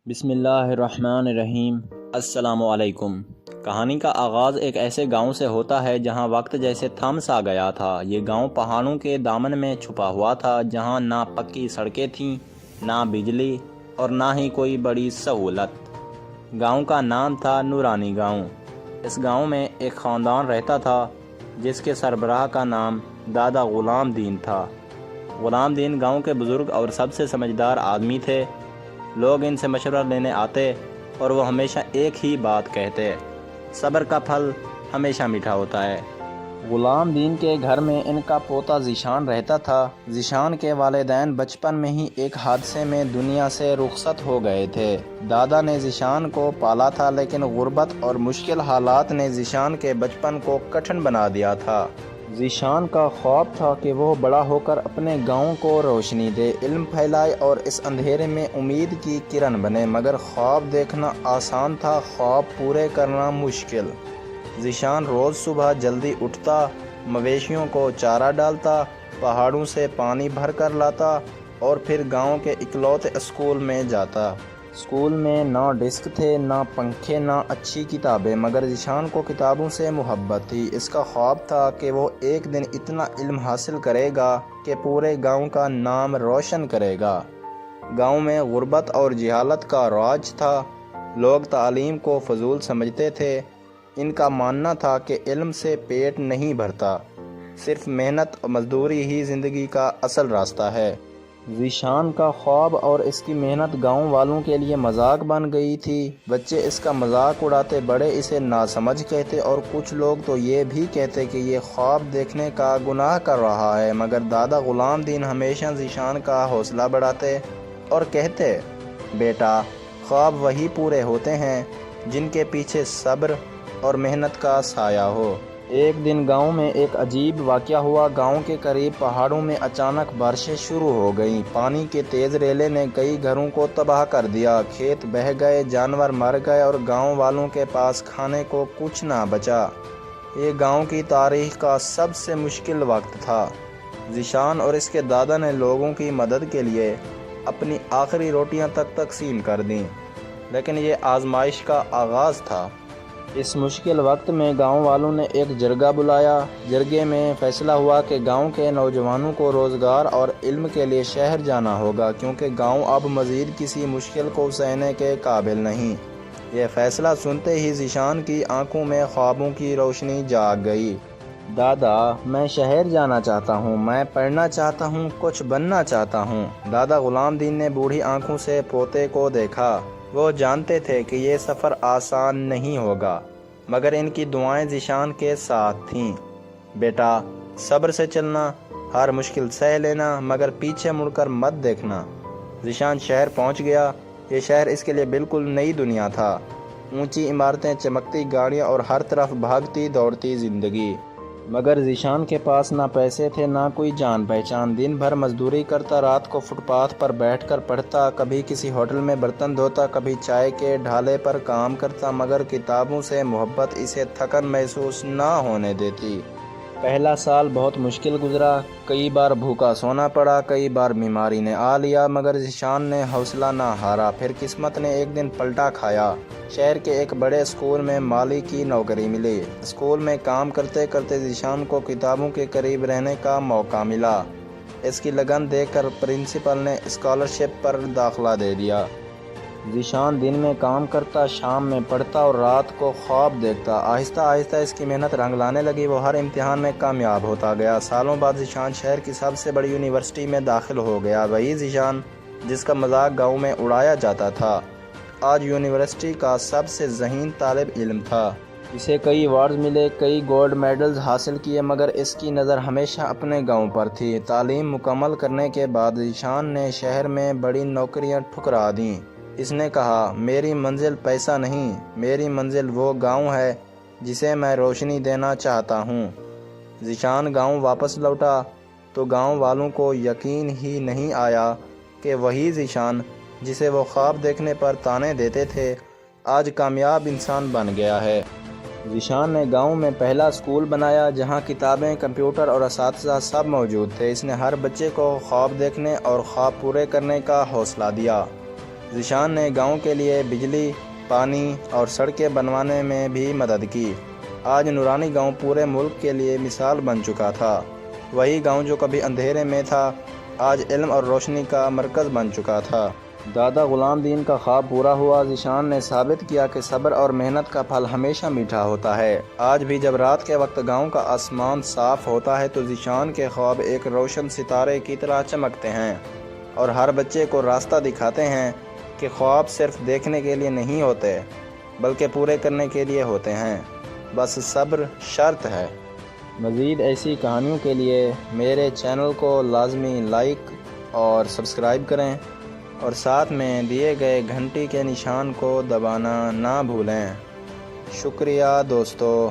بسم اللہ الرحمن الرحیم۔ السلام علیکم۔ کہانی کا آغاز ایک ایسے گاؤں سے ہوتا ہے جہاں وقت جیسے تھم سا گیا تھا۔ یہ گاؤں پہاڑوں کے دامن میں چھپا ہوا تھا، جہاں نہ پکی سڑکیں تھیں، نہ بجلی اور نہ ہی کوئی بڑی سہولت۔ گاؤں کا نام تھا نورانی گاؤں۔ اس گاؤں میں ایک خاندان رہتا تھا جس کے سربراہ کا نام دادا غلام دین تھا۔ غلام دین گاؤں کے بزرگ اور سب سے سمجھدار آدمی تھے۔ لوگ ان سے مشورہ لینے آتے اور وہ ہمیشہ ایک ہی بات کہتے: صبر کا پھل ہمیشہ میٹھا ہوتا ہے۔ غلام دین کے گھر میں ان کا پوتا ذیشان رہتا تھا۔ ذیشان کے والدین بچپن میں ہی ایک حادثے میں دنیا سے رخصت ہو گئے تھے۔ دادا نے ذیشان کو پالا تھا، لیکن غربت اور مشکل حالات نے ذیشان کے بچپن کو کٹھن بنا دیا تھا۔ ذیشان کا خواب تھا کہ وہ بڑا ہو کر اپنے گاؤں کو روشنی دے، علم پھیلائے اور اس اندھیرے میں امید کی کرن بنے، مگر خواب دیکھنا آسان تھا، خواب پورے کرنا مشکل۔ ذیشان روز صبح جلدی اٹھتا، مویشیوں کو چارہ ڈالتا، پہاڑوں سے پانی بھر کر لاتا اور پھر گاؤں کے اکلوتے اسکول میں جاتا۔ اسکول میں نہ ڈسک تھے، نہ پنکھے، نہ اچھی کتابیں، مگر ذیشان کو کتابوں سے محبت تھی۔ اس کا خواب تھا کہ وہ ایک دن اتنا علم حاصل کرے گا کہ پورے گاؤں کا نام روشن کرے گا۔ گاؤں میں غربت اور جہالت کا راج تھا۔ لوگ تعلیم کو فضول سمجھتے تھے۔ ان کا ماننا تھا کہ علم سے پیٹ نہیں بھرتا، صرف محنت اور مزدوری ہی زندگی کا اصل راستہ ہے۔ ذیشان کا خواب اور اس کی محنت گاؤں والوں کے لیے مذاق بن گئی تھی۔ بچے اس کا مذاق اڑاتے، بڑے اسے ناسمجھ کہتے اور کچھ لوگ تو یہ بھی کہتے کہ یہ خواب دیکھنے کا گناہ کر رہا ہے، مگر دادا غلام دین ہمیشہ ذیشان کا حوصلہ بڑھاتے اور کہتے: بیٹا، خواب وہی پورے ہوتے ہیں جن کے پیچھے صبر اور محنت کا سایہ ہو۔ ایک دن گاؤں میں ایک عجیب واقعہ ہوا۔ گاؤں کے قریب پہاڑوں میں اچانک بارشیں شروع ہو گئیں۔ پانی کے تیز ریلے نے کئی گھروں کو تباہ کر دیا، کھیت بہہ گئے، جانور مر گئے اور گاؤں والوں کے پاس کھانے کو کچھ نہ بچا۔ یہ گاؤں کی تاریخ کا سب سے مشکل وقت تھا۔ ذیشان اور اس کے دادا نے لوگوں کی مدد کے لیے اپنی آخری روٹیاں تک تقسیم کر دیں، لیکن یہ آزمائش کا آغاز تھا۔ اس مشکل وقت میں گاؤں والوں نے ایک جرگہ بلایا۔ جرگے میں فیصلہ ہوا کہ گاؤں کے نوجوانوں کو روزگار اور علم کے لیے شہر جانا ہوگا، کیونکہ گاؤں اب مزید کسی مشکل کو سہنے کے قابل نہیں۔ یہ فیصلہ سنتے ہی ذیشان کی آنکھوں میں خوابوں کی روشنی جاگ گئی۔ دادا، میں شہر جانا چاہتا ہوں، میں پڑھنا چاہتا ہوں، کچھ بننا چاہتا ہوں۔ دادا غلام دین نے بوڑھی آنکھوں سے پوتے کو دیکھا۔ وہ جانتے تھے کہ یہ سفر آسان نہیں ہوگا، مگر ان کی دعائیں ذیشان کے ساتھ تھیں۔ بیٹا، صبر سے چلنا، ہر مشکل سہ لینا، مگر پیچھے مڑ کر مت دیکھنا۔ ذیشان شہر پہنچ گیا۔ یہ شہر اس کے لیے بالکل نئی دنیا تھا۔ اونچی عمارتیں، چمکتی گاڑیاں اور ہر طرف بھاگتی دوڑتی زندگی۔ مگر ذیشان کے پاس نہ پیسے تھے، نہ کوئی جان پہچان۔ دن بھر مزدوری کرتا، رات کو فٹ پاتھ پر بیٹھ کر پڑھتا، کبھی کسی ہوٹل میں برتن دھوتا، کبھی چائے کے ڈھالے پر کام کرتا، مگر کتابوں سے محبت اسے تھکن محسوس نہ ہونے دیتی۔ پہلا سال بہت مشکل گزرا۔ کئی بار بھوکا سونا پڑا، کئی بار بیماری نے آ لیا، مگر ذیشان نے حوصلہ نہ ہارا۔ پھر قسمت نے ایک دن پلٹا کھایا۔ شہر کے ایک بڑے اسکول میں مالی کی نوکری ملی۔ اسکول میں کام کرتے کرتے ذیشان کو کتابوں کے قریب رہنے کا موقع ملا۔ اس کی لگن دیکھ کر پرنسپل نے اسکالرشپ پر داخلہ دے دیا۔ ذیشان دن میں کام کرتا، شام میں پڑھتا اور رات کو خواب دیکھتا۔ آہستہ آہستہ اس کی محنت رنگ لانے لگی۔ وہ ہر امتحان میں کامیاب ہوتا گیا۔ سالوں بعد ذیشان شہر کی سب سے بڑی یونیورسٹی میں داخل ہو گیا۔ وہی ذیشان جس کا مذاق گاؤں میں اڑایا جاتا تھا، آج یونیورسٹی کا سب سے ذہین طالب علم تھا۔ اسے کئی ایوارڈز ملے، کئی گولڈ میڈلز حاصل کیے، مگر اس کی نظر ہمیشہ اپنے گاؤں پر تھی۔ تعلیم مکمل کرنے کے بعد ذیشان نے شہر میں بڑی نوکریاں ٹھکرا دیں۔ اس نے کہا: میری منزل پیسہ نہیں، میری منزل وہ گاؤں ہے جسے میں روشنی دینا چاہتا ہوں۔ ذیشان گاؤں واپس لوٹا تو گاؤں والوں کو یقین ہی نہیں آیا کہ وہی ذیشان جسے وہ خواب دیکھنے پر طعنے دیتے تھے، آج کامیاب انسان بن گیا ہے۔ ذیشان نے گاؤں میں پہلا اسکول بنایا، جہاں کتابیں، کمپیوٹر اور اساتذہ سب موجود تھے۔ اس نے ہر بچے کو خواب دیکھنے اور خواب پورے کرنے کا حوصلہ دیا۔ ذیشان نے گاؤں کے لیے بجلی، پانی اور سڑکیں بنوانے میں بھی مدد کی۔ آج نورانی گاؤں پورے ملک کے لیے مثال بن چکا تھا۔ وہی گاؤں جو کبھی اندھیرے میں تھا، آج علم اور روشنی کا مرکز بن چکا تھا۔ دادا غلام دین کا خواب پورا ہوا۔ ذیشان نے ثابت کیا کہ صبر اور محنت کا پھل ہمیشہ میٹھا ہوتا ہے۔ آج بھی جب رات کے وقت گاؤں کا آسمان صاف ہوتا ہے تو ذیشان کے خواب ایک روشن ستارے کی طرح چمکتے ہیں اور ہر بچے کو راستہ دکھاتے ہیں کہ خواب صرف دیکھنے کے لیے نہیں ہوتے بلکہ پورے کرنے کے لیے ہوتے ہیں، بس صبر شرط ہے۔ مزید ایسی کہانیوں کے لیے میرے چینل کو لازمی لائک اور سبسکرائب کریں اور ساتھ میں دیے گئے گھنٹی کے نشان کو دبانا نہ بھولیں۔ شکریہ دوستو۔